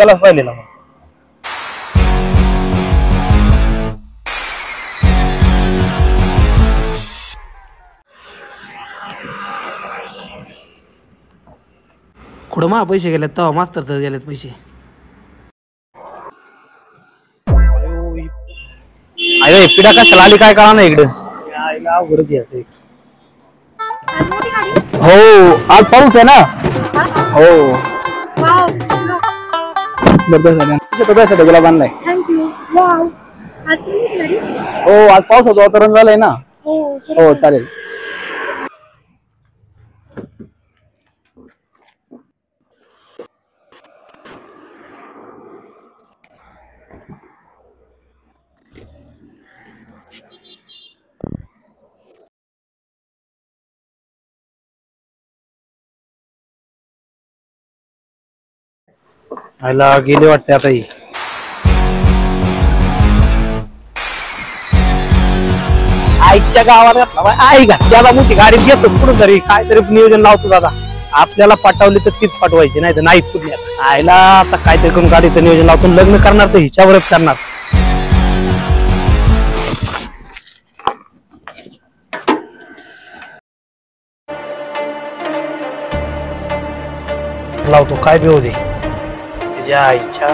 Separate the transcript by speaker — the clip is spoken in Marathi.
Speaker 1: केलाच पाहिजे ना.
Speaker 2: कुठं मा पैसे गेलेत तेव्हा मास्तरच गेलेत पैसे.
Speaker 1: अरे पिढा कशाला आली काय कळा ना इकडं. अवघडच यायचं. हो आज पाऊस आहे ना. हो गुलाब आणलाय. हो आज पावसाचं वातावरण झालंय ना. हो चालेल. आयला गेले वाटते आता ही. आईच्या गावात आई घातल्याला मोठी गाडी घेतो कुठं तरी काहीतरी नियोजन लावतो दादा. आपल्याला पाठवली तर तीच पाठवायची नाही तर नाहीच कुठली. आईला आता काहीतरी करून गाडीचं नियोजन लावतो. लग्न करणार तर हिच्यावरच करणार. लावतो काय बी होऊ दे त्याच्या आईच्या.